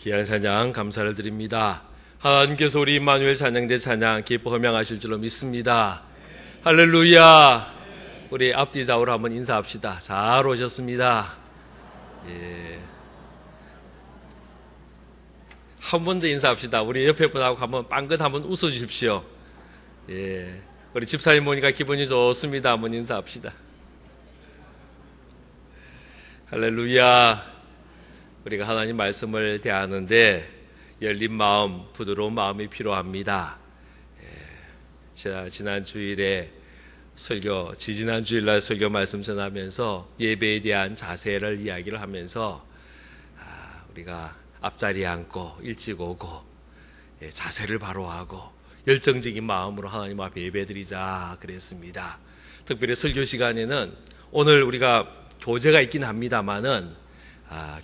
귀한 찬양 감사를 드립니다. 하나님께서 우리 임마누엘 찬양대 찬양 기뻐 허명하실 줄로 믿습니다. 할렐루야. 우리 앞뒤 좌우로 한번 인사합시다. 잘 오셨습니다. 한 번 더 인사합시다. 우리 옆에 분하고 한번 빵긋 한번 웃어주십시오. 우리 집사님 보니까 기분이 좋습니다. 한번 인사합시다. 할렐루야. 우리가 하나님 말씀을 대하는데 열린 마음, 부드러운 마음이 필요합니다. 지난 주일에 지지난 주일날 설교 말씀 전하면서 예배에 대한 자세를 이야기를 하면서 우리가 앞자리에 앉고 일찍 오고 자세를 바로 하고 열정적인 마음으로 하나님 앞에 예배드리자 그랬습니다. 특별히 설교 시간에는 오늘 우리가 교재가 있긴 합니다만은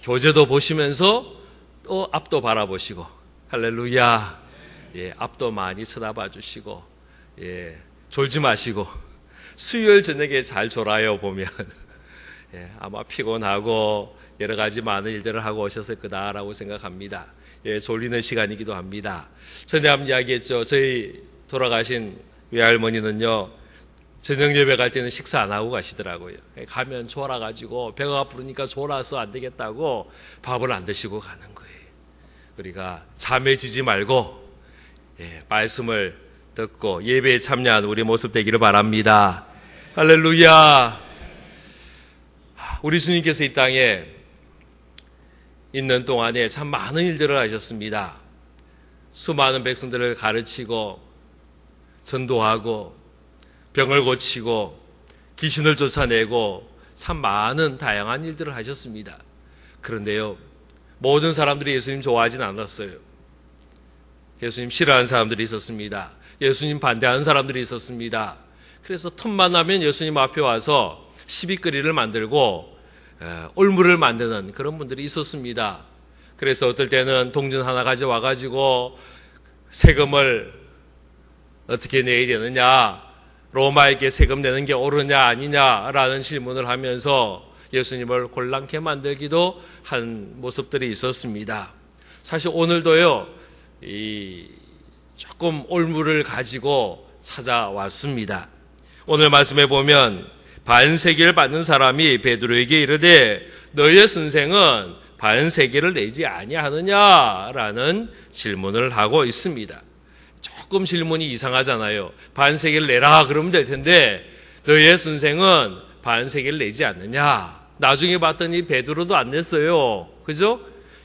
교재도 보시면서 또 앞도 바라보시고 할렐루야. 앞도 많이 쳐다봐 주시고 졸지 마시고 수요일 저녁에 잘 졸아요 보면 아마 피곤하고 여러 가지 많은 일들을 하고 오셨을 거다라고 생각합니다. 졸리는 시간이기도 합니다. 전에 한번 이야기했죠. 저희 돌아가신 외할머니는요, 저녁 예배 갈 때는 식사 안 하고 가시더라고요. 가면 졸아가지고 배가 부르니까 졸아서 안 되겠다고 밥을 안 드시고 가는 거예요. 우리가 잠에 지지 말고 말씀을 듣고 예배에 참여한 우리 모습 되기를 바랍니다. 할렐루야. 우리 주님께서 이 땅에 있는 동안에 참 많은 일들을 하셨습니다. 수많은 백성들을 가르치고 전도하고 병을 고치고 귀신을 쫓아내고 참 많은 다양한 일들을 하셨습니다. 그런데요, 모든 사람들이 예수님 좋아하진 않았어요. 예수님 싫어하는 사람들이 있었습니다. 예수님 반대하는 사람들이 있었습니다. 그래서 틈만 나면 예수님 앞에 와서 시비거리를 만들고 올무를 만드는 그런 분들이 있었습니다. 그래서 어떨 때는 동전 하나 가져와가지고 세금을 어떻게 내야 되느냐, 로마에게 세금 내는 게 옳으냐 아니냐라는 질문을 하면서 예수님을 곤란케 만들기도 한 모습들이 있었습니다. 사실 오늘도요, 조금 올무를 가지고 찾아왔습니다. 오늘 말씀에 보면 반세계를 받는 사람이 베드로에게 이르되 너의 선생은 반세계를 내지 아니하느냐라는 질문을 하고 있습니다. 조금 질문이 이상하잖아요. 반세계를 내라 그러면 될 텐데 너의 선생은 반세계를 내지 않느냐. 나중에 봤더니 베드로도 안 냈어요. 그죠?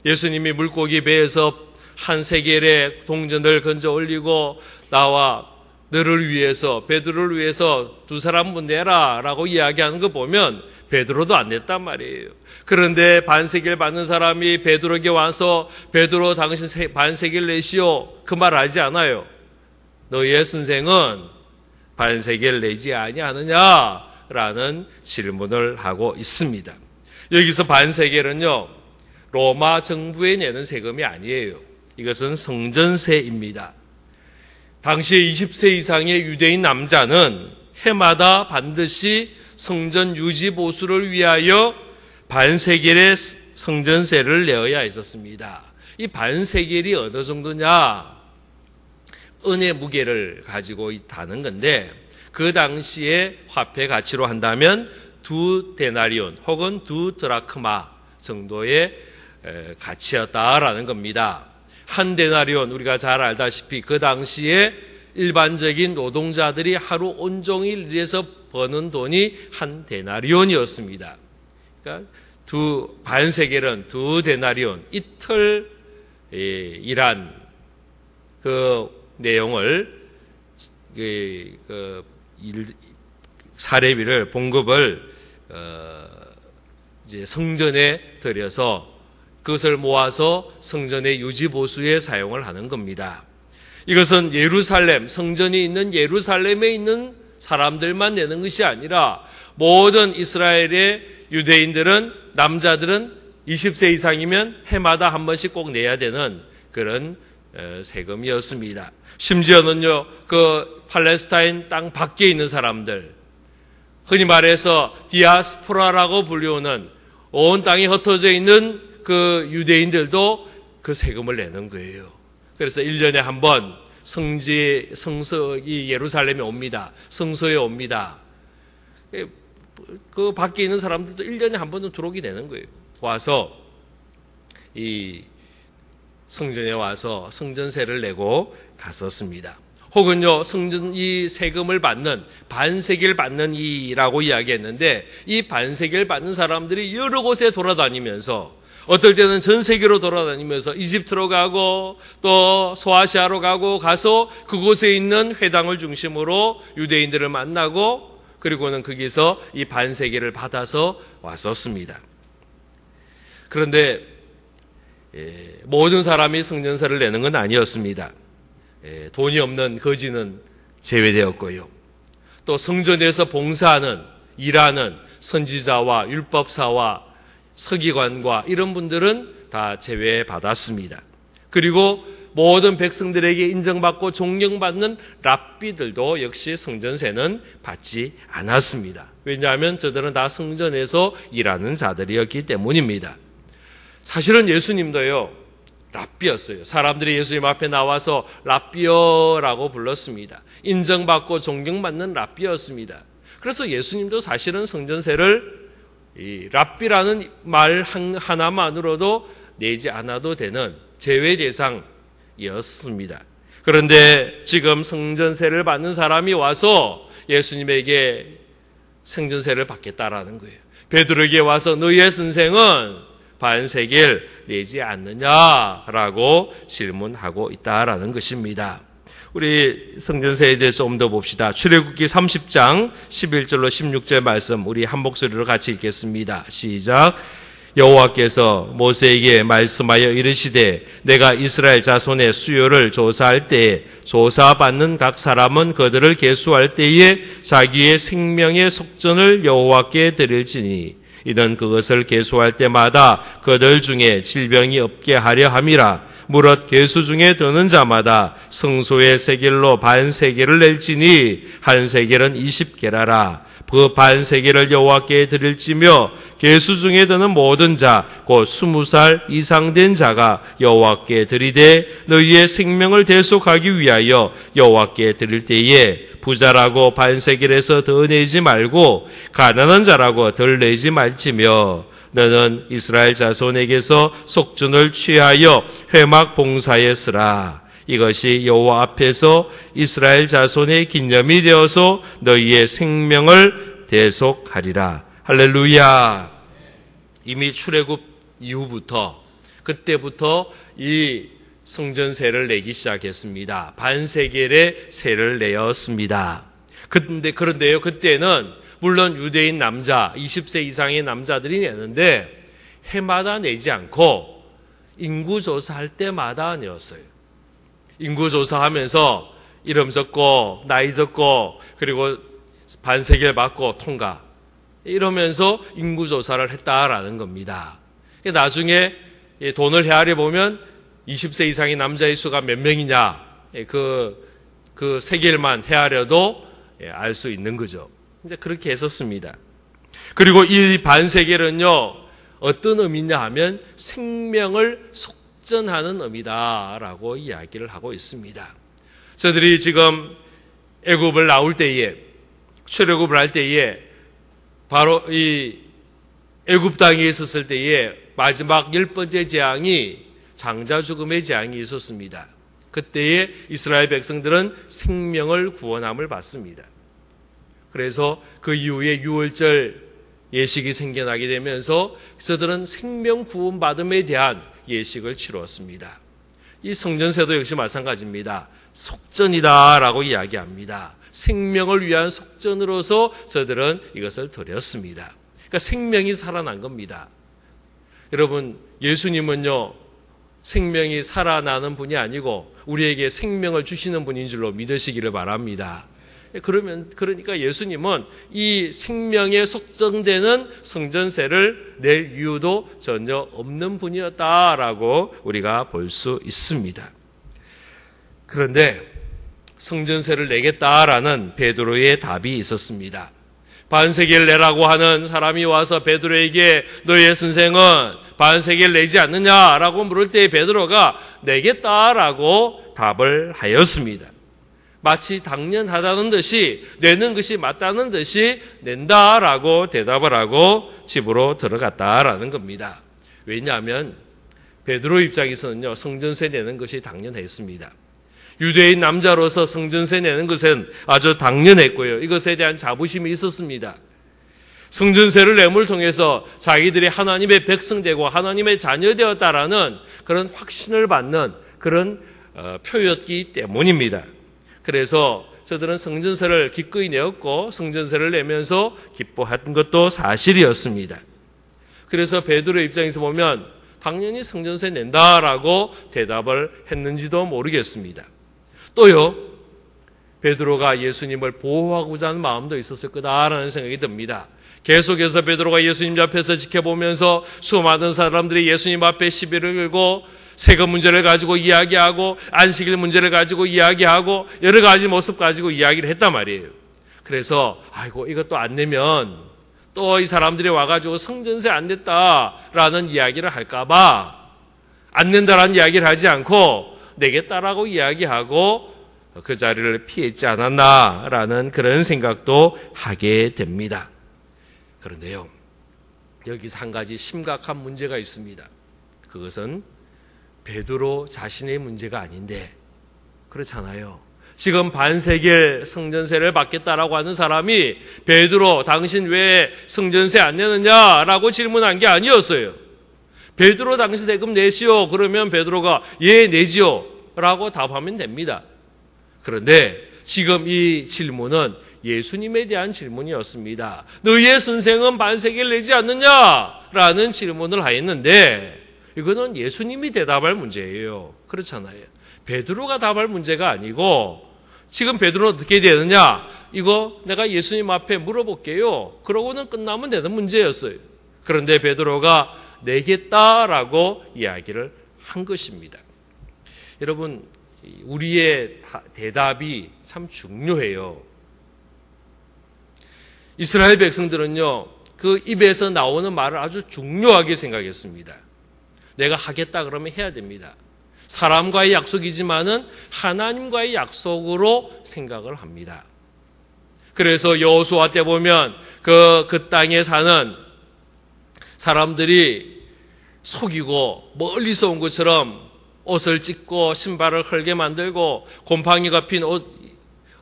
예수님이 물고기 배에서 한 세겔의 동전을 건져 올리고 나와 너를 위해서, 베드로를 위해서 두 사람분 내라 라고 이야기하는 거 보면 베드로도 안 냈단 말이에요. 그런데 반세겔 받는 사람이 베드로에게 와서 베드로 당신 반세겔 내시오 그 말 하지 않아요. 너의 선생은 반세겔 내지 아니하느냐라는 질문을 하고 있습니다. 여기서 반세겔은요, 로마 정부에 내는 세금이 아니에요. 이것은 성전세입니다. 당시에 20세 이상의 유대인 남자는 해마다 반드시 성전 유지 보수를 위하여 반세겔의 성전세를 내어야 했었습니다. 이 반세겔이 어느 정도냐? 은의 무게를 가지고 있다는 건데 그 당시에 화폐 가치로 한다면 2데나리온 혹은 2드라크마 정도의 가치였다라는 겁니다. 1데나리온, 우리가 잘 알다시피 그 당시에 일반적인 노동자들이 하루 온종일 일해서 버는 돈이 1데나리온이었습니다. 그러니까 반세겔은 2데나리온, 이틀 일한 그 내용을 사례비를 봉급을 이제 성전에 들여서 그것을 모아서 성전의 유지 보수에 사용을 하는 겁니다. 이것은 예루살렘, 성전이 있는 예루살렘에 있는 사람들만 내는 것이 아니라 모든 이스라엘의 유대인들은, 남자들은 20세 이상이면 해마다 한 번씩 꼭 내야 되는 그런 세금이었습니다. 심지어는요, 그 팔레스타인 땅 밖에 있는 사람들, 흔히 말해서 디아스포라라고 불리우는 온 땅이 흩어져 있는 그 유대인들도 그 세금을 내는 거예요. 그래서 1년에 한 번 성서이 예루살렘에 옵니다. 성소에 옵니다. 그 밖에 있는 사람들도 1년에 한 번은 들어오게 되는 거예요. 와서 이 성전에 와서 성전세를 내고 갔었습니다. 혹은요, 이 세금을 받는, 반세계를 받는 이라고 이야기했는데, 이 반세계를 받는 사람들이 여러 곳에 돌아다니면서, 어떨 때는 전 세계로 돌아다니면서 이집트로 가고, 또 소아시아로 가서 그곳에 있는 회당을 중심으로 유대인들을 만나고, 그리고는 거기서 이 반세계를 받아서 왔었습니다. 그런데, 모든 사람이 성전세를 내는 건 아니었습니다. 돈이 없는 거지는 제외되었고요. 또 성전에서 봉사하는, 일하는 선지자와 율법사와 서기관과 이런 분들은 다 제외받았습니다. 그리고 모든 백성들에게 인정받고 존경받는 랍비들도 역시 성전세는 받지 않았습니다. 왜냐하면 저들은 다 성전에서 일하는 자들이었기 때문입니다. 사실은 예수님도요, 랍비였어요. 사람들이 예수님 앞에 나와서 랍비어라고 불렀습니다. 인정받고 존경받는 랍비였습니다. 그래서 예수님도 사실은 성전세를 이 랍비라는 말 하나만으로도 내지 않아도 되는 제외 대상이었습니다. 그런데 지금 성전세를 받는 사람이 와서 예수님에게 성전세를 받겠다라는 거예요. 베드로에게 와서 너희의 선생은 반세겔 내지 않느냐라고 질문하고 있다라는 것입니다. 우리 성전세에 대해서 좀 더 봅시다. 출애굽기 30장 11절로 16절 말씀 우리 한 목소리로 같이 읽겠습니다. 시작. 여호와께서 모세에게 말씀하여 이르시되 내가 이스라엘 자손의 수요를 조사할 때에 조사받는 각 사람은 그들을 계수할 때에 자기의 생명의 속전을 여호와께 드릴지니 이는 그것을 계수할 때마다 그들 중에 질병이 없게 하려 함이라. 무릇 계수 중에 드는 자마다 성소의 세겔로 반세겔을 낼지니 한 세겔은 20게라라. 그 반세겔을 여호와께 드릴지며 계수 중에 드는 모든 자 곧 20살 이상 된 자가 여호와께 드리되 너희의 생명을 대속하기 위하여 여호와께 드릴 때에 부자라고 반세겔에서 더 내지 말고 가난한 자라고 덜 내지 말지며 너는 이스라엘 자손에게서 속전을 취하여 회막 봉사에 쓰라. 이것이 여호와 앞에서 이스라엘 자손의 기념이 되어서 너희의 생명을 대속하리라. 할렐루야. 이미 출애굽 이후부터 그때부터 이 성전세를 내기 시작했습니다. 반세겔의 세를 내었습니다. 그런데요, 그때는 물론 유대인 남자, 20세 이상의 남자들이 내는데 해마다 내지 않고 인구조사할 때마다 내었어요. 인구조사하면서 이름 적고 나이 적고 그리고 반세겔 받고 통과 이러면서 인구조사를 했다라는 겁니다. 나중에 돈을 헤아려 보면 20세 이상의 남자의 수가 몇 명이냐 그 세겔만 헤아려도 알 수 있는 거죠. 근데 그렇게 했었습니다. 그리고 이 반세겔은요 어떤 의미냐 하면 생명을 속전하는 의미다라고 이야기를 하고 있습니다. 저들이 지금 애굽을 나올 때에 출애굽을 할 때에 바로 이 애굽 땅에 있었을 때에 마지막 10번째 재앙이 장자 죽음의 재앙이 있었습니다. 그때에 이스라엘 백성들은 생명을 구원함을 받습니다. 그래서 그 이후에 유월절 예식이 생겨나게 되면서 저들은 생명 구원받음에 대한 예식을 치루었습니다. 이 성전세도 역시 마찬가지입니다. 속전이다라고 이야기합니다. 생명을 위한 속전으로서 저들은 이것을 드렸습니다. 그러니까 생명이 살아난 겁니다. 여러분, 예수님은요, 생명이 살아나는 분이 아니고 우리에게 생명을 주시는 분인 줄로 믿으시기를 바랍니다. 그러니까 예수님은 이 생명에 속전되는 성전세를 낼 이유도 전혀 없는 분이었다라고 우리가 볼 수 있습니다. 그런데 성전세를 내겠다라는 베드로의 답이 있었습니다. 반세계를 내라고 하는 사람이 와서 베드로에게 너의 선생은 반세계를 내지 않느냐라고 물을 때 베드로가 내겠다라고 답을 하였습니다. 마치 당연하다는 듯이 내는 것이 맞다는 듯이 낸다라고 대답을 하고 집으로 들어갔다라는 겁니다. 왜냐하면 베드로 입장에서는요, 성전세 내는 것이 당연했습니다. 유대인 남자로서 성전세 내는 것은 아주 당연했고요. 이것에 대한 자부심이 있었습니다. 성전세를 내므로 통해서 자기들이 하나님의 백성되고 하나님의 자녀되었다라는 그런 확신을 받는 그런 표였기 때문입니다. 그래서 저들은 성전세를 기꺼이 내었고 성전세를 내면서 기뻐한 것도 사실이었습니다. 그래서 베드로의 입장에서 보면 당연히 성전세 낸다라고 대답을 했는지도 모르겠습니다. 또요, 베드로가 예수님을 보호하고자 하는 마음도 있었을 거다라는 생각이 듭니다. 계속해서 베드로가 예수님 앞에서 지켜보면서 수많은 사람들이 예수님 앞에 시비를 걸고 세금 문제를 가지고 이야기하고 안식일 문제를 가지고 이야기하고 여러 가지 모습 가지고 이야기를 했단 말이에요. 그래서 아이고 이것도 안 내면 또 이 사람들이 와가지고 성전세 안 냈다라는 이야기를 할까봐 안 낸다라는 이야기를 하지 않고 내겠다라고 이야기하고 그 자리를 피했지 않았나라는 그런 생각도 하게 됩니다. 그런데요, 여기서 한 가지 심각한 문제가 있습니다. 그것은 베드로 자신의 문제가 아닌데, 그렇잖아요. 지금 반세겔 성전세를 받겠다라고 하는 사람이 베드로 당신 왜 성전세 안 내느냐라고 질문한 게 아니었어요. 베드로 당신 세금 내시오. 그러면 베드로가 예 내지요 라고 답하면 됩니다. 그런데 지금 이 질문은 예수님에 대한 질문이었습니다. 너희의 선생은 반세겔 내지 않느냐라는 질문을 하였는데 이거는 예수님이 대답할 문제예요. 그렇잖아요. 베드로가 답할 문제가 아니고 지금 베드로는 어떻게 되느냐? 이거 내가 예수님 앞에 물어볼게요. 그러고는 끝나면 되는 문제였어요. 그런데 베드로가 내겠다라고 이야기를 한 것입니다. 여러분, 우리의 대답이 참 중요해요. 이스라엘 백성들은요, 그 입에서 나오는 말을 아주 중요하게 생각했습니다. 내가 하겠다 그러면 해야 됩니다. 사람과의 약속이지만은 하나님과의 약속으로 생각을 합니다. 그래서 여호수아 때 보면 그 땅에 사는 사람들이 속이고 멀리서 온 것처럼 옷을 찢고 신발을 헐게 만들고 곰팡이가 핀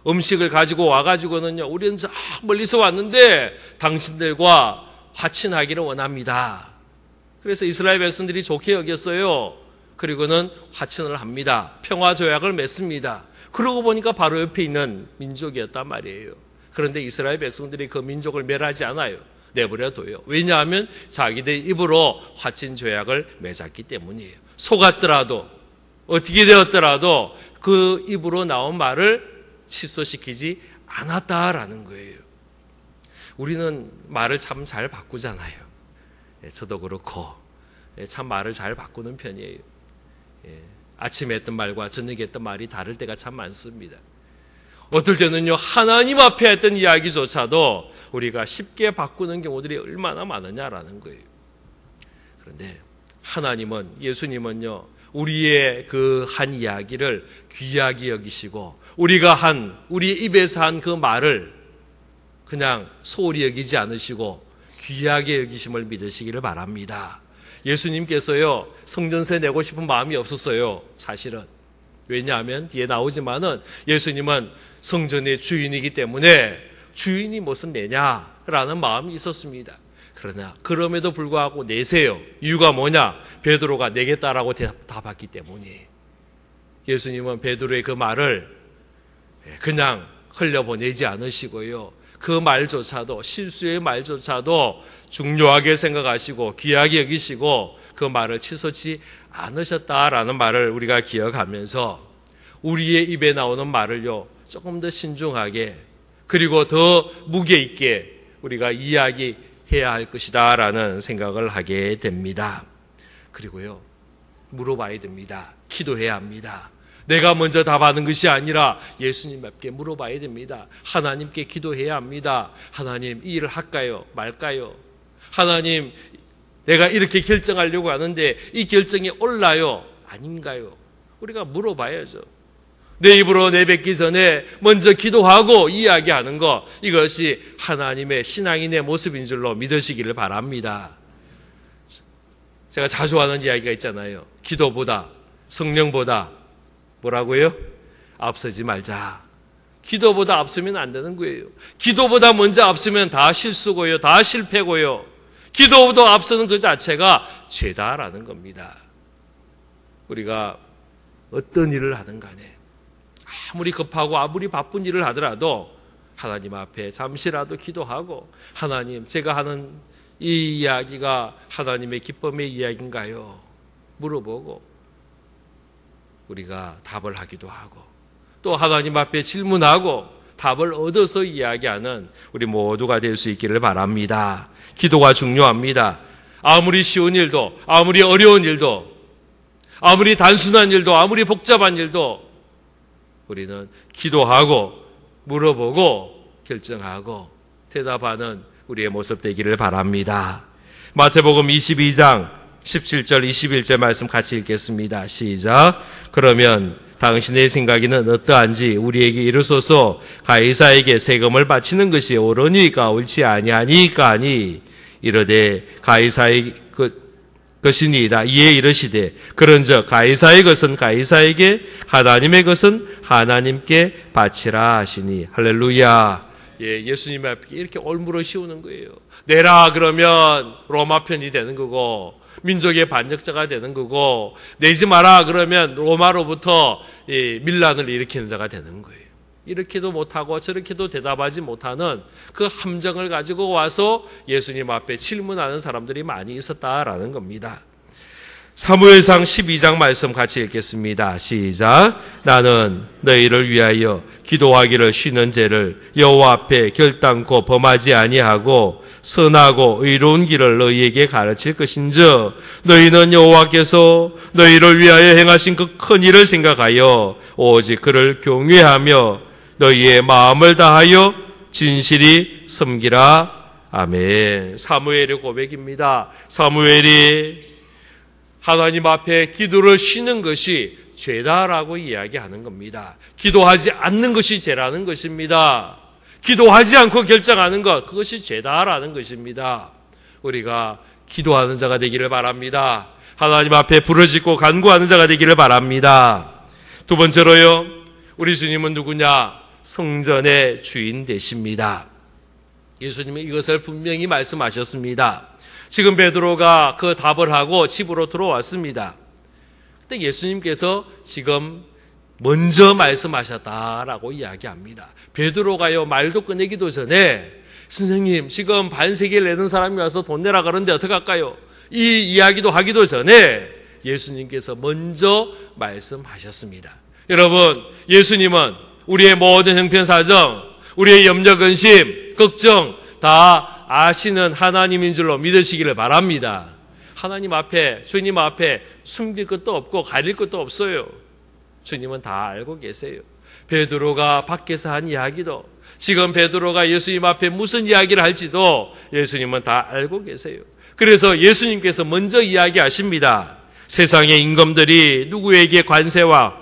음식을 가지고 와가지고는요, 우리는 저 멀리서 왔는데 당신들과 화친하기를 원합니다. 그래서 이스라엘 백성들이 좋게 여겼어요. 그리고는 화친을 합니다. 평화조약을 맺습니다. 그러고 보니까 바로 옆에 있는 민족이었단 말이에요. 그런데 이스라엘 백성들이 그 민족을 멸하지 않아요. 내버려둬요. 왜냐하면 자기들 입으로 화친조약을 맺었기 때문이에요. 속았더라도 어떻게 되었더라도 그 입으로 나온 말을 취소시키지 않았다라는 거예요. 우리는 말을 참 잘 바꾸잖아요. 저도 그렇고 참 말을 잘 바꾸는 편이에요. 아침에 했던 말과 저녁에 했던 말이 다를 때가 참 많습니다. 어떨 때는요, 하나님 앞에 했던 이야기조차도 우리가 쉽게 바꾸는 경우들이 얼마나 많으냐라는 거예요. 그런데 하나님은, 예수님은요, 우리의 그 한 이야기를 귀하게 여기시고 우리의 입에서 한 그 말을 그냥 소홀히 여기지 않으시고 귀하게 여기심을 믿으시기를 바랍니다. 예수님께서요, 성전세 내고 싶은 마음이 없었어요, 사실은. 왜냐하면 뒤에 나오지만은 예수님은 성전의 주인이기 때문에 주인이 무슨 내냐라는 마음이 있었습니다. 그러나 그럼에도 불구하고 내세요. 이유가 뭐냐? 베드로가 내겠다라고 답했기 때문이에요. 예수님은 베드로의 그 말을 그냥 흘려보내지 않으시고요, 그 말조차도, 실수의 말조차도 중요하게 생각하시고 귀하게 여기시고 그 말을 취소치 않으셨다라는 말을 우리가 기억하면서 우리의 입에 나오는 말을요, 조금 더 신중하게 그리고 더 무게 있게 우리가 이야기해야 할 것이다라는 생각을 하게 됩니다. 그리고요, 물어봐야 됩니다. 기도해야 합니다. 내가 먼저 답하는 것이 아니라 예수님께 물어봐야 됩니다. 하나님께 기도해야 합니다. 하나님, 이 일을 할까요? 말까요? 하나님, 내가 이렇게 결정하려고 하는데 이 결정이 옳나요? 아닌가요? 우리가 물어봐야죠. 내 입으로 내뱉기 전에 먼저 기도하고 이야기하는 것, 이것이 하나님의 신앙인의 모습인 줄로 믿으시기를 바랍니다. 제가 자주 하는 이야기가 있잖아요. 기도보다, 성령보다 뭐라고요? 앞서지 말자. 기도보다 앞서면 안 되는 거예요. 기도보다 먼저 앞서면 다 실수고요. 다 실패고요. 기도보다 앞서는 그 자체가 죄다라는 겁니다. 우리가 어떤 일을 하든 간에 아무리 급하고 아무리 바쁜 일을 하더라도 하나님 앞에 잠시라도 기도하고, 하나님, 제가 하는 이 이야기가 하나님의 기쁨의 이야기인가요? 물어보고 우리가 답을 하기도 하고, 또 하나님 앞에 질문하고 답을 얻어서 이야기하는 우리 모두가 될 수 있기를 바랍니다. 기도가 중요합니다. 아무리 쉬운 일도, 아무리 어려운 일도, 아무리 단순한 일도, 아무리 복잡한 일도 우리는 기도하고 물어보고 결정하고 대답하는 우리의 모습 되기를 바랍니다. 마태복음 22장 17절 21절 말씀 같이 읽겠습니다. 시작. 그러면 당신의 생각에는 어떠한지 우리에게 이르소서. 가이사에게 세금을 바치는 것이 옳으니까 옳지 아니하니까 하니 이르되 가이사의 것이니이다. 이에 이르시되 그런즉 가이사의 것은 가이사에게, 하나님의 것은 하나님께 바치라 하시니. 할렐루야. 예수님 앞에 이렇게 올무러 씌우는 거예요. 내라 그러면 로마 편이 되는 거고 민족의 반역자가 되는 거고, 내지 마라 그러면 로마로부터 밀란을 일으키는 자가 되는 거예요. 이렇게도 못하고 저렇게도 대답하지 못하는 그 함정을 가지고 와서 예수님 앞에 질문하는 사람들이 많이 있었다라는 겁니다. 사무엘상 12장 말씀 같이 읽겠습니다. 시작. 나는 너희를 위하여 기도하기를 쉬는 죄를 여호와 앞에 결단코 범하지 아니하고 선하고 의로운 길을 너희에게 가르칠 것인즉 너희는 여호와께서 너희를 위하여 행하신 그 큰 일을 생각하여 오직 그를 경외하며 너희의 마음을 다하여 진실이 섬기라. 아멘. 사무엘의 고백입니다. 사무엘이 하나님 앞에 기도를 쉬는 것이 죄다라고 이야기하는 겁니다. 기도하지 않는 것이 죄라는 것입니다. 기도하지 않고 결정하는 것, 그것이 죄다라는 것입니다. 우리가 기도하는 자가 되기를 바랍니다. 하나님 앞에 부르짖고 간구하는 자가 되기를 바랍니다. 두 번째로요, 우리 주님은 누구냐? 성전의 주인 되십니다. 예수님은 이것을 분명히 말씀하셨습니다. 지금 베드로가 그 답을 하고 집으로 들어왔습니다. 그때 예수님께서 지금 먼저 말씀하셨다라고 이야기합니다. 베드로가요, 말도 꺼내기도 전에 선생님, 지금 반세기를 내는 사람이 와서 돈 내라 그러는데 어떡할까요? 이 이야기도 하기도 전에 예수님께서 먼저 말씀하셨습니다. 여러분, 예수님은 우리의 모든 형편사정, 우리의 염려, 근심, 걱정 다 아시는 하나님인 줄로 믿으시기를 바랍니다. 하나님 앞에, 주님 앞에 숨길 것도 없고 가릴 것도 없어요. 주님은 다 알고 계세요. 베드로가 밖에서 한 이야기도, 지금 베드로가 예수님 앞에 무슨 이야기를 할지도 예수님은 다 알고 계세요. 그래서 예수님께서 먼저 이야기하십니다. 세상의 임금들이 누구에게 관세와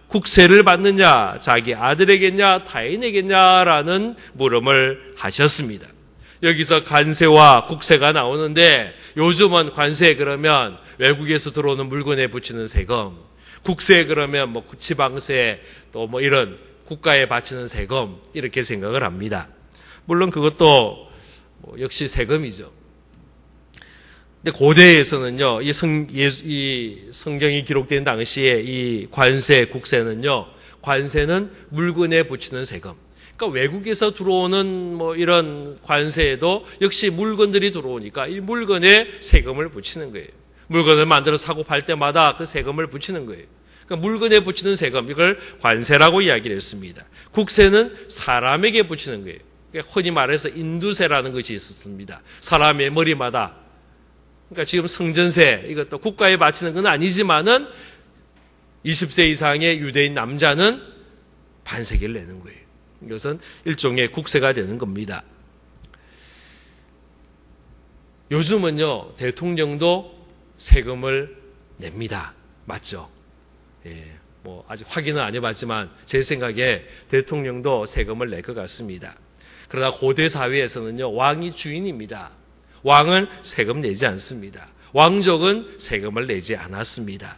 국세를 받느냐, 자기 아들에게냐 타인에게냐라는 물음을 하셨습니다. 여기서 관세와 국세가 나오는데, 요즘은 관세 그러면 외국에서 들어오는 물건에 붙이는 세금, 국세 그러면 뭐 지방세, 또 뭐 이런 국가에 바치는 세금, 이렇게 생각을 합니다. 물론 그것도 뭐 역시 세금이죠. 근데 고대에서는요, 이 성경이 기록된 당시에 이 관세, 국세는요, 관세는 물건에 붙이는 세금. 그러니까 외국에서 들어오는 뭐 이런 관세에도 역시 물건들이 들어오니까 이 물건에 세금을 붙이는 거예요. 물건을 만들어 사고 팔 때마다 그 세금을 붙이는 거예요. 그러니까 물건에 붙이는 세금, 이걸 관세라고 이야기를 했습니다. 국세는 사람에게 붙이는 거예요. 그러니까 흔히 말해서 인두세라는 것이 있었습니다. 사람의 머리마다. 그러니까 지금 성전세, 이것도 국가에 바치는 건 아니지만은 20세 이상의 유대인 남자는 반세기를 내는 거예요. 이것은 일종의 국세가 되는 겁니다. 요즘은요, 대통령도 세금을 냅니다. 맞죠? 예, 아직 확인은 안 해봤지만 제 생각에 대통령도 세금을 낼 것 같습니다. 그러나 고대 사회에서는요, 왕이 주인입니다. 왕은 세금 내지 않습니다. 왕족은 세금을 내지 않았습니다.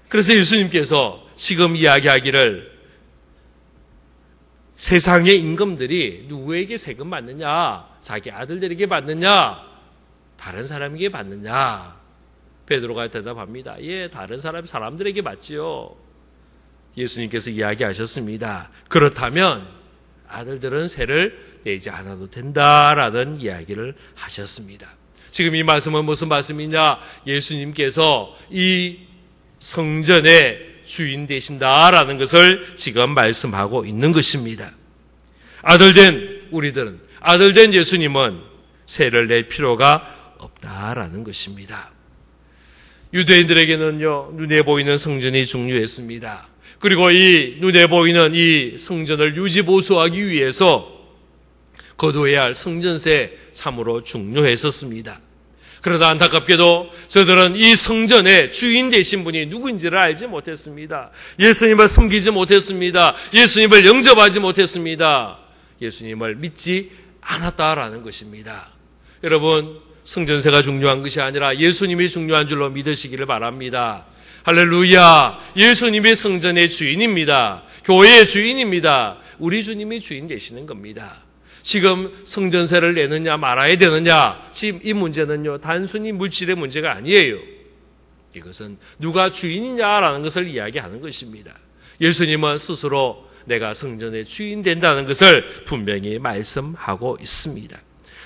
그래서 예수님께서 지금 이야기하기를 세상의 임금들이 누구에게 세금 받느냐? 자기 아들들에게 받느냐? 다른 사람에게 받느냐? 베드로가 대답합니다. 예, 다른 사람들에게 받지요. 예수님께서 이야기하셨습니다. 그렇다면 아들들은 세를 내지 않아도 된다라는 이야기를 하셨습니다. 지금 이 말씀은 무슨 말씀이냐? 예수님께서 이 성전의 주인 되신다라는 것을 지금 말씀하고 있는 것입니다. 아들된 우리들은, 아들된 예수님은 세를 낼 필요가 없다라는 것입니다. 유대인들에게는요, 눈에 보이는 성전이 중요했습니다. 그리고 이 눈에 보이는 이 성전을 유지보수하기 위해서 거두어야 할 성전세 참으로 중요했었습니다. 그러다 안타깝게도 저들은 이 성전의 주인 되신 분이 누구인지를 알지 못했습니다. 예수님을 섬기지 못했습니다. 예수님을 영접하지 못했습니다. 예수님을 믿지 않았다라는 것입니다. 여러분, 성전세가 중요한 것이 아니라 예수님이 중요한 줄로 믿으시기를 바랍니다. 할렐루야! 예수님이 성전의 주인입니다. 교회의 주인입니다. 우리 주님이 주인 되시는 겁니다. 지금 성전세를 내느냐 말아야 되느냐, 지금 이 문제는요, 단순히 물질의 문제가 아니에요. 이것은 누가 주인이냐라는 것을 이야기하는 것입니다. 예수님은 스스로 내가 성전의 주인 된다는 것을 분명히 말씀하고 있습니다.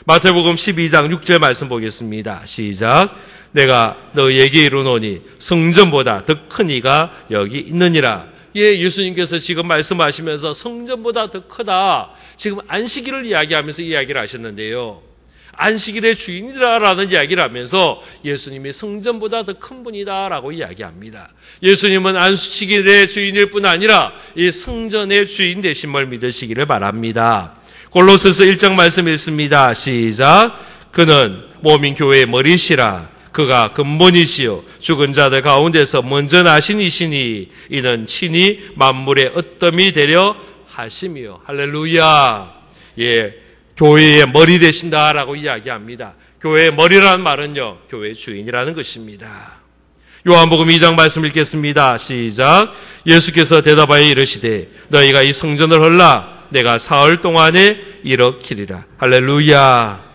마태복음 12장 6절 말씀 보겠습니다. 시작. 내가 너에게 이르노니 성전보다 더 큰 이가 여기 있느니라. 예, 예수님께서 지금 말씀하시면서 성전보다 더 크다. 지금 안식일을 이야기하면서 이야기를 하셨는데요. 안식일의 주인이라는 이야기를 하면서 예수님이 성전보다 더 큰 분이다라고 이야기합니다. 예수님은 안식일의 주인일 뿐 아니라 이 성전의 주인 되심을 믿으시기를 바랍니다. 골로새서 1장 말씀 읽습니다. 시작. 그는 몸인 교회의 머리시라. 그가 근본이시요 죽은 자들 가운데서 먼저 나신 이시니 이는 친히 만물의 어떠미 되려 하심이요. 할렐루야. 예, 교회의 머리 되신다라고 이야기합니다. 교회의 머리라는 말은요, 교회의 주인이라는 것입니다. 요한복음 2장 말씀 읽겠습니다. 시작. 예수께서 대답하여 이르시되 너희가 이 성전을 헐라 내가 사흘 동안에 일으키리라. 할렐루야.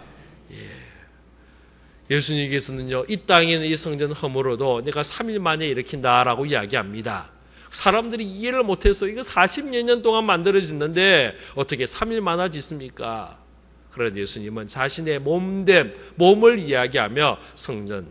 예수님께서는요, 이 땅에 있는 이 성전 허물어도 내가 3일 만에 일으킨다라고 이야기합니다. 사람들이 이해를 못해서 이거 40여 년 동안 만들어졌는데 어떻게 3일 만에 짓습니까? 그런데 예수님은 자신의 몸을 이야기하며 성전을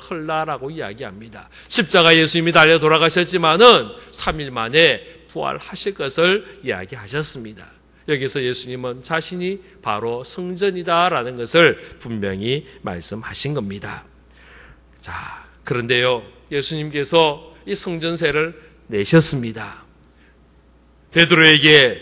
헐라라고 이야기합니다. 십자가 예수님이 달려 돌아가셨지만은 3일 만에 부활하실 것을 이야기하셨습니다. 여기서 예수님은 자신이 바로 성전이다라는 것을 분명히 말씀하신 겁니다. 자, 그런데요, 예수님께서 이 성전세를 내셨습니다. 베드로에게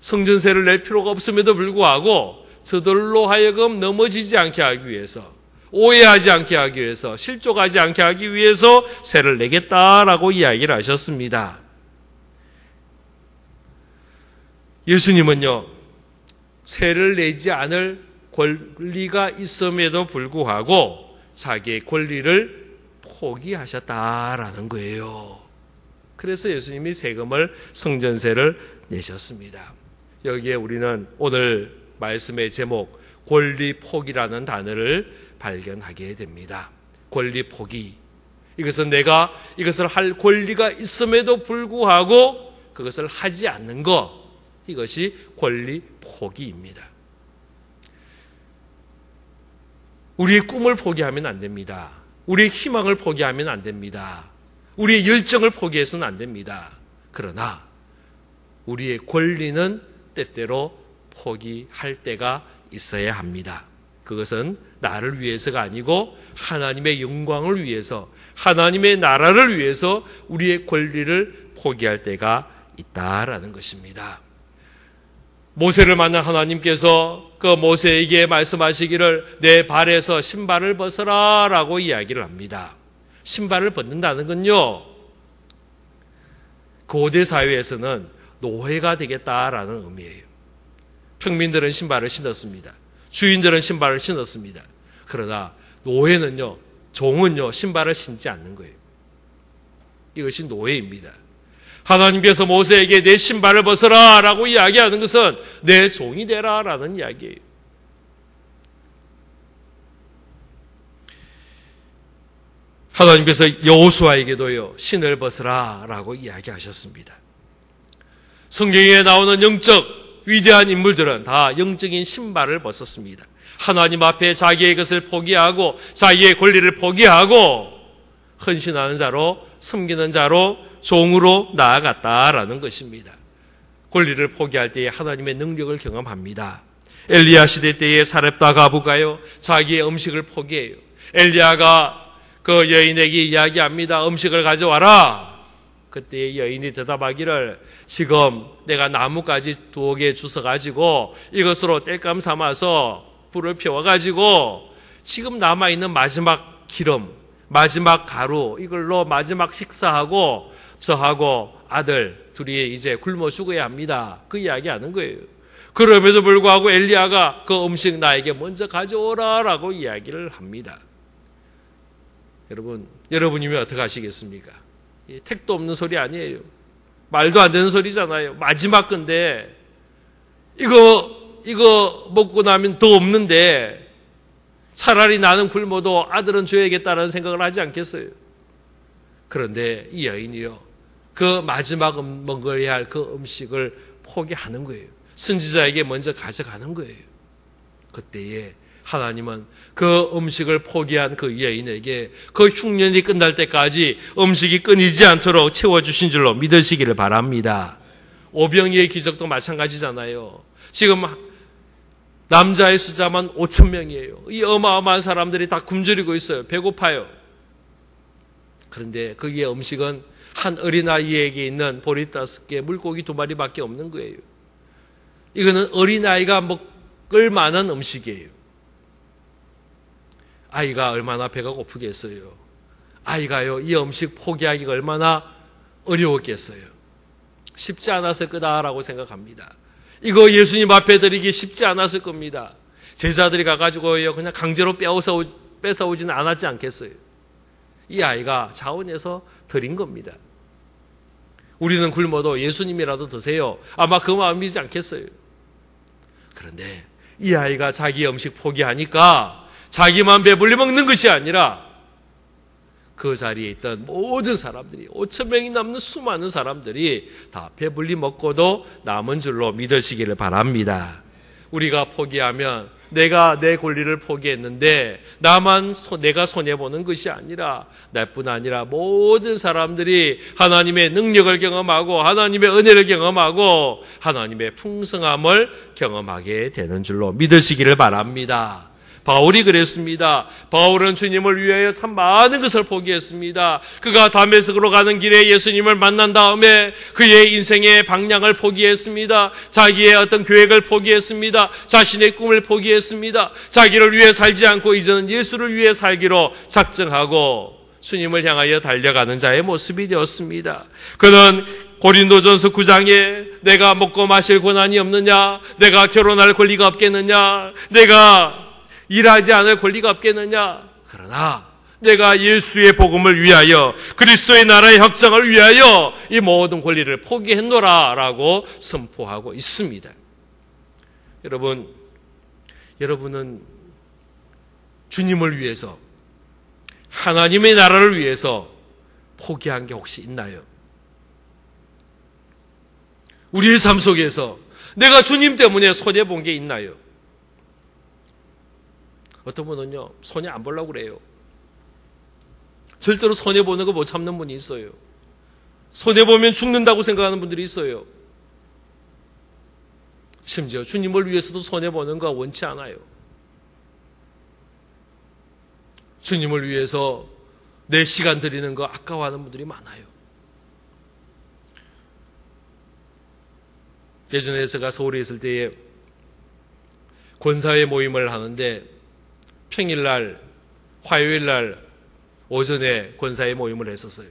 성전세를 낼 필요가 없음에도 불구하고 저들로 하여금 넘어지지 않게 하기 위해서, 오해하지 않게 하기 위해서, 실족하지 않게 하기 위해서 세를 내겠다라고 이야기를 하셨습니다. 예수님은요, 세를 내지 않을 권리가 있음에도 불구하고 자기의 권리를 포기하셨다라는 거예요. 그래서 예수님이 세금을, 성전세를 내셨습니다. 여기에 우리는 오늘 말씀의 제목, 권리 포기라는 단어를 발견하게 됩니다. 권리 포기. 이것은 내가 이것을 할 권리가 있음에도 불구하고 그것을 하지 않는 것. 이것이 권리 포기입니다. 우리의 꿈을 포기하면 안 됩니다. 우리의 희망을 포기하면 안 됩니다. 우리의 열정을 포기해서는 안 됩니다. 그러나 우리의 권리는 때때로 포기할 때가 있어야 합니다. 그것은 나를 위해서가 아니고 하나님의 영광을 위해서, 하나님의 나라를 위해서 우리의 권리를 포기할 때가 있다라는 것입니다. 모세를 만난 하나님께서 그 모세에게 말씀하시기를 내 발에서 신발을 벗어라 라고 이야기를 합니다. 신발을 벗는다는 건요, 고대 사회에서는 노예가 되겠다라는 의미예요. 평민들은 신발을 신었습니다. 주인들은 신발을 신었습니다. 그러나 노예는요, 종은요, 신발을 신지 않는 거예요. 이것이 노예입니다. 하나님께서 모세에게 내 신발을 벗어라 라고 이야기하는 것은 내 종이 되라 라는 이야기예요. 하나님께서 여호수아에게도요, 신을 벗으라 라고 이야기하셨습니다. 성경에 나오는 영적 위대한 인물들은 다 영적인 신발을 벗었습니다. 하나님 앞에 자기의 것을 포기하고 자기의 권리를 포기하고 헌신하는 자로, 섬기는 자로, 종으로 나아갔다라는 것입니다. 권리를 포기할 때에 하나님의 능력을 경험합니다. 엘리야 시대 때의 사렙다 과부가요, 자기의 음식을 포기해요. 엘리야가 그 여인에게 이야기합니다. 음식을 가져와라. 그때 여인이 대답하기를 지금 내가 나뭇가지 2개 주워가지고 이것으로 땔감 삼아서 불을 피워가지고 지금 남아있는 마지막 기름, 마지막 가루 이걸로 마지막 식사하고 저하고 아들 둘이 이제 굶어 죽어야 합니다. 그 이야기하는 거예요. 그럼에도 불구하고 엘리야가 그 음식 나에게 먼저 가져오라 라고 이야기를 합니다. 여러분이면 어떻게 하시겠습니까? 택도 없는 소리 아니에요. 말도 안 되는 소리잖아요. 마지막 건데 이거 먹고 나면 더 없는데 차라리 나는 굶어도 아들은 줘야겠다는 생각을 하지 않겠어요? 그런데 이 여인이요, 그 마지막 먹어야 할 그 음식을 포기하는 거예요. 선지자에게 먼저 가져가는 거예요. 그때에 하나님은 그 음식을 포기한 그 여인에게 그 흉년이 끝날 때까지 음식이 끊이지 않도록 채워주신 줄로 믿으시기를 바랍니다. 오병이의 기적도 마찬가지잖아요. 지금 남자의 숫자만 5,000명이에요. 이 어마어마한 사람들이 다 굶주리고 있어요. 배고파요. 그런데 거기에 음식은 한 어린아이에게 있는 보리 5개, 물고기 2마리밖에 없는 거예요. 이거는 어린아이가 먹을 만한 음식이에요. 아이가 얼마나 배가 고프겠어요. 아이가요, 이 음식 포기하기가 얼마나 어려웠겠어요. 쉽지 않았을 거다라고 생각합니다. 이거 예수님 앞에 드리기 쉽지 않았을 겁니다. 제자들이 가가지고요, 그냥 강제로 뺏어오지는 않았지 않겠어요. 이 아이가 자원해서 드린 겁니다. 우리는 굶어도 예수님이라도 드세요. 아마 그 마음이지 않겠어요. 그런데 이 아이가 자기 음식 포기하니까 자기만 배불리 먹는 것이 아니라 그 자리에 있던 모든 사람들이 5,000명이 넘는 수많은 사람들이 다 배불리 먹고도 남은 줄로 믿으시기를 바랍니다. 우리가 포기하면 내가 내 권리를 포기했는데 내가 손해보는 것이 아니라 나뿐 아니라 모든 사람들이 하나님의 능력을 경험하고 하나님의 은혜를 경험하고 하나님의 풍성함을 경험하게 되는 줄로 믿으시기를 바랍니다. 바울이 그랬습니다. 바울은 주님을 위하여 참 많은 것을 포기했습니다. 그가 다메섹으로 가는 길에 예수님을 만난 다음에 그의 인생의 방향을 포기했습니다. 자기의 어떤 계획을 포기했습니다. 자신의 꿈을 포기했습니다. 자기를 위해 살지 않고 이제는 예수를 위해 살기로 작정하고 주님을 향하여 달려가는 자의 모습이 되었습니다. 그는 고린도전서 9장에 내가 먹고 마실 권한이 없느냐? 내가 결혼할 권리가 없겠느냐? 내가 일하지 않을 권리가 없겠느냐? 그러나 내가 예수의 복음을 위하여 그리스도의 나라의 확장을 위하여 이 모든 권리를 포기했노라 라고 선포하고 있습니다. 여러분은 주님을 위해서 하나님의 나라를 위해서 포기한 게 혹시 있나요? 우리의 삶 속에서 내가 주님 때문에 손해본 게 있나요? 어떤 분은요, 손해 안 보려고 그래요. 절대로 손해보는 거 못 참는 분이 있어요. 손해보면 죽는다고 생각하는 분들이 있어요. 심지어 주님을 위해서도 손해보는 거 원치 않아요. 주님을 위해서 내 시간 들이는 거 아까워하는 분들이 많아요. 예전에 제가 서울에 있을 때에 권사회 모임을 하는데 평일날, 화요일날 오전에 권사회 모임을 했었어요.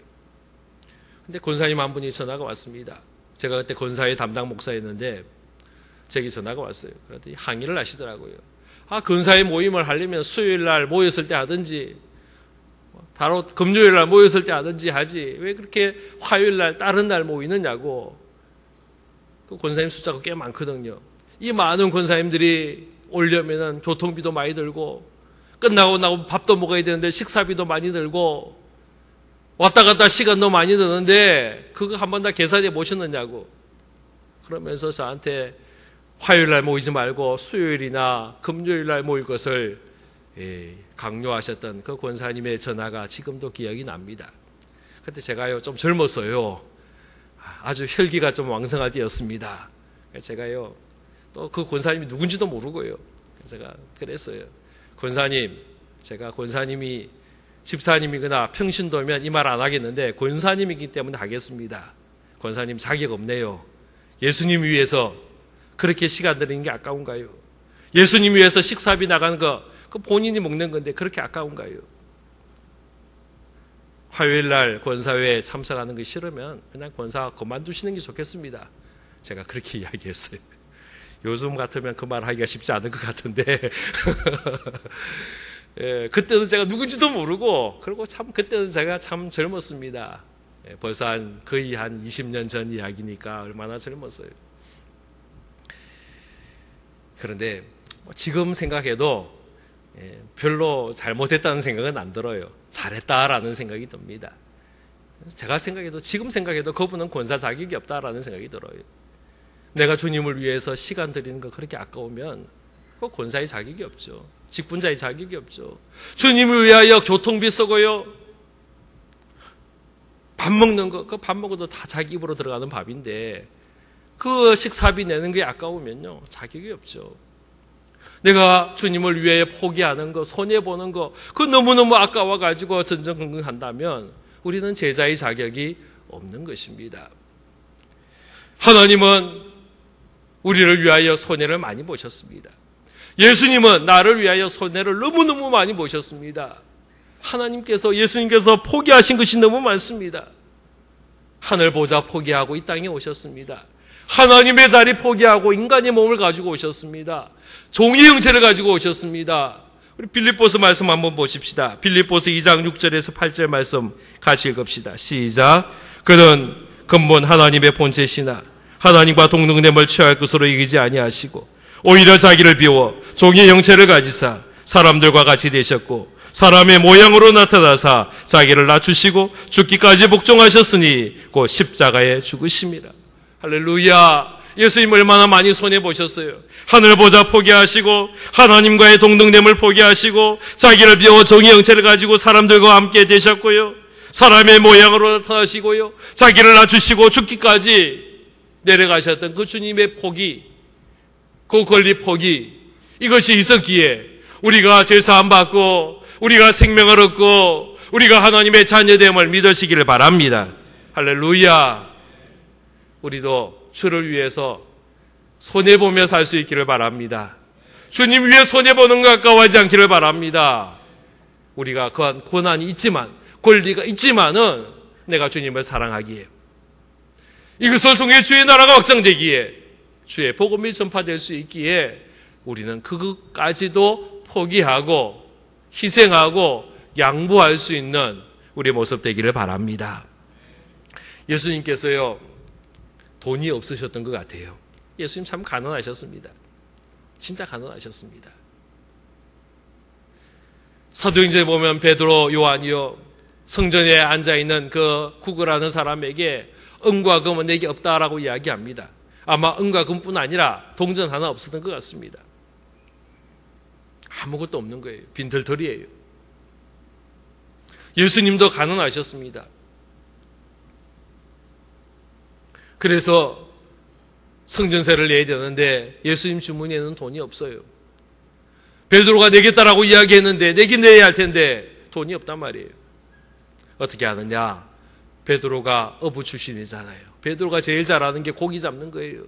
근데 권사님 한 분이 전화가 왔습니다. 제가 그때 권사회 담당 목사였는데 제게 전화가 왔어요. 그랬더니 항의를 하시더라고요. 권사회 모임을 하려면 수요일날 모였을 때 하든지 바로 금요일날 모였을 때 하든지 하지 왜 그렇게 화요일날 다른 날 모이느냐고. 그 권사님 숫자가 꽤 많거든요. 이 많은 권사님들이 오려면은 교통비도 많이 들고 끝나고 나고 밥도 먹어야 되는데 식사비도 많이 들고 왔다 갔다 시간도 많이 드는데 그거 한 번 다 계산해 보셨느냐고. 그러면서 저한테 화요일날 모이지 말고 수요일이나 금요일날 모일 것을 강요하셨던 그 권사님의 전화가 지금도 기억이 납니다. 그때 제가요 좀 젊었어요. 아주 혈기가 좀 왕성할 때였습니다. 제가요 또 그 권사님이 누군지도 모르고요. 제가 그랬어요. 권사님, 제가 권사님이 집사님이거나 평신도면 이 말 안 하겠는데 권사님이기 때문에 하겠습니다. 권사님 자격 없네요. 예수님 위해서 그렇게 시간 들이는 게 아까운가요? 예수님 위해서 식사비 나가는 거 그 본인이 먹는 건데 그렇게 아까운가요? 화요일날 권사회에 참석하는 거 싫으면 그냥 권사 그만두시는 게 좋겠습니다. 제가 그렇게 이야기했어요. 요즘 같으면 그 말 하기가 쉽지 않을 것 같은데 예, 그때는 제가 누군지도 모르고 그리고 참 그때는 제가 참 젊었습니다. 예, 벌써 거의 한 20년 전 이야기니까 얼마나 젊었어요. 그런데 지금 생각해도 별로 잘못했다는 생각은 안 들어요. 잘했다라는 생각이 듭니다. 제가 생각해도 지금 생각해도 그분은 권사 자격이 없다라는 생각이 들어요. 내가 주님을 위해서 시간 들이는 거 그렇게 아까우면 그 권사의 자격이 없죠. 직분자의 자격이 없죠. 주님을 위하여 교통비 쓰고요. 밥 먹는 거, 그 밥 먹어도 다 자기 입으로 들어가는 밥인데 그 식사비 내는 게 아까우면요. 자격이 없죠. 내가 주님을 위해 포기하는 거, 손해보는 거, 그 너무너무 아까워가지고 전전긍긍한다면 우리는 제자의 자격이 없는 것입니다. 하나님은 우리를 위하여 손해를 많이 보셨습니다. 예수님은 나를 위하여 손해를 너무너무 많이 보셨습니다. 하나님께서, 예수님께서 포기하신 것이 너무 많습니다. 하늘 보좌 포기하고 이 땅에 오셨습니다. 하나님의 자리 포기하고 인간의 몸을 가지고 오셨습니다. 종의 형체를 가지고 오셨습니다. 우리 빌립보서 말씀 한번 보십시다. 빌립보서 2장 6절에서 8절 말씀 같이 읽읍시다. 시작. 그는 근본 하나님의 본체시나 하나님과 동등됨을 취할 것으로 여기지 아니하시고 오히려 자기를 비워 종의 형체를 가지사 사람들과 같이 되셨고 사람의 모양으로 나타나사 자기를 낮추시고 죽기까지 복종하셨으니 곧 십자가에 죽으심이라. 할렐루야. 예수님 얼마나 많이 손해보셨어요. 하늘 보좌 포기하시고 하나님과의 동등됨을 포기하시고 자기를 비워 종의 형체를 가지고 사람들과 함께 되셨고요. 사람의 모양으로 나타나시고요. 자기를 낮추시고 죽기까지 내려가셨던 그 주님의 포기, 그 권리 포기, 이것이 있었기에 우리가 죄사함 받고 우리가 생명을 얻고 우리가 하나님의 자녀됨을 믿으시기를 바랍니다. 할렐루야. 우리도 주를 위해서 손해보며 살 수 있기를 바랍니다. 주님 위해 손해보는 것 아까워하지 않기를 바랍니다. 우리가 그한 고난이 있지만, 권리가 있지만은 내가 주님을 사랑하기에, 이것을 통해 주의 나라가 확장되기에, 주의 복음이 전파될 수 있기에 우리는 그것까지도 포기하고 희생하고 양보할 수 있는 우리의 모습 되기를 바랍니다. 예수님께서요, 돈이 없으셨던 것 같아요. 예수님 참 가난하셨습니다. 진짜 가난하셨습니다. 사도행전에 보면 베드로, 요한이요, 성전에 앉아있는 그 구걸하는 사람에게 은과 금은 내게 없다라고 이야기합니다. 아마 은과 금뿐 아니라 동전 하나 없었던 것 같습니다. 아무것도 없는 거예요. 빈털터리예요. 예수님도 가난하셨습니다. 그래서 성전세를 내야 되는데 예수님 주머니에는 돈이 없어요. 베드로가 내겠다라고 이야기했는데 내긴 내야 할 텐데 돈이 없단 말이에요. 어떻게 하느냐? 베드로가 어부 출신이잖아요. 베드로가 제일 잘하는 게 고기 잡는 거예요.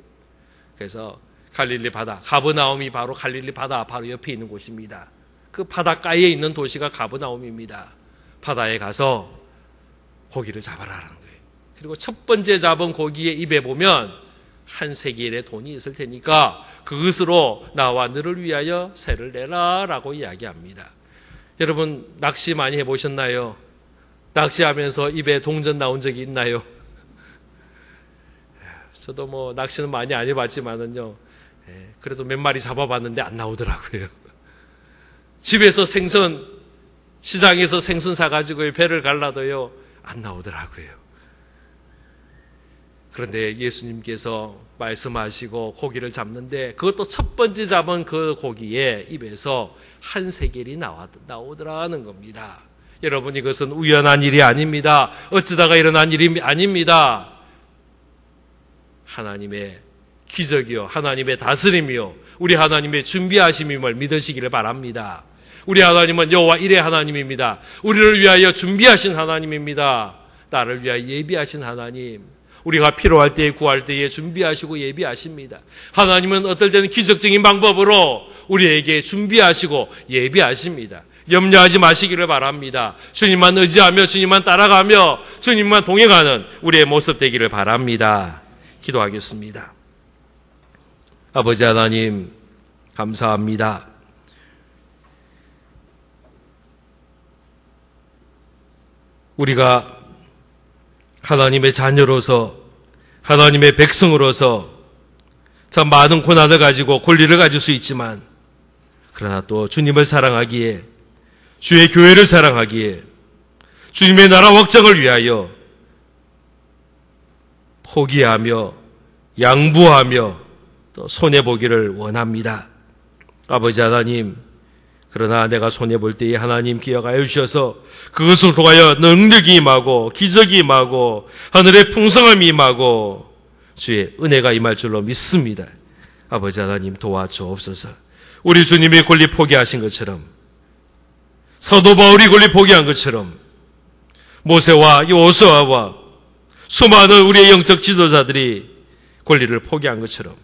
그래서 갈릴리 바다, 가버나움이 바로 갈릴리 바다 바로 옆에 있는 곳입니다. 그 바닷가에 있는 도시가 가버나움입니다. 바다에 가서 고기를 잡아라라는 거예요. 그리고 첫 번째 잡은 고기의 입에 보면 한 세겔의 돈이 있을 테니까 그것으로 나와 너를 위하여 세를 내라라고 이야기합니다. 여러분 낚시 많이 해보셨나요? 낚시하면서 입에 동전 나온 적이 있나요? 저도 뭐 낚시는 많이 안 해봤지만은요, 그래도 몇 마리 잡아봤는데 안 나오더라고요. 집에서 생선, 시장에서 생선 사가지고 배를 갈라도요, 안 나오더라고요. 그런데 예수님께서 말씀하시고 고기를 잡는데 그것도 첫 번째 잡은 그 고기의 입에서 한 세겔이 나오더라는 겁니다. 여러분 이것은 우연한 일이 아닙니다. 어쩌다가 일어난 일이 아닙니다. 하나님의 기적이요, 하나님의 다스림이요, 우리 하나님의 준비하심임을 믿으시기를 바랍니다. 우리 하나님은 여호와 일의 하나님입니다. 우리를 위하여 준비하신 하나님입니다. 나를 위하여 예비하신 하나님. 우리가 필요할 때에 구할 때에 준비하시고 예비하십니다. 하나님은 어떨 때는 기적적인 방법으로 우리에게 준비하시고 예비하십니다. 염려하지 마시기를 바랍니다. 주님만 의지하며 주님만 따라가며 주님만 동행하는 우리의 모습 되기를 바랍니다. 기도하겠습니다. 아버지 하나님 감사합니다. 우리가 하나님의 자녀로서 하나님의 백성으로서 참 많은 고난을 가지고 권리를 가질 수 있지만 그러나 또 주님을 사랑하기에 주의 교회를 사랑하기에 주님의 나라 확장을 위하여 포기하며 양보하며 또 손해보기를 원합니다. 아버지 하나님, 그러나 내가 손해볼 때에 하나님 기억하여 주셔서 그것을 통하여 능력이 임하고 기적이 임하고 하늘의 풍성함이 임하고 주의 은혜가 임할 줄로 믿습니다. 아버지 하나님 도와주옵소서. 우리 주님이 권리 포기하신 것처럼 사도 바울이 권리 포기한 것처럼 모세와 여호수아와 수많은 우리의 영적 지도자들이 권리를 포기한 것처럼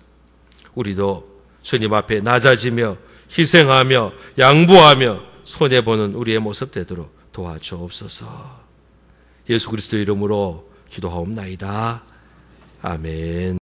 우리도 주님 앞에 낮아지며 희생하며 양보하며 손해보는 우리의 모습 되도록 도와주옵소서. 예수 그리스도 이름으로 기도하옵나이다. 아멘.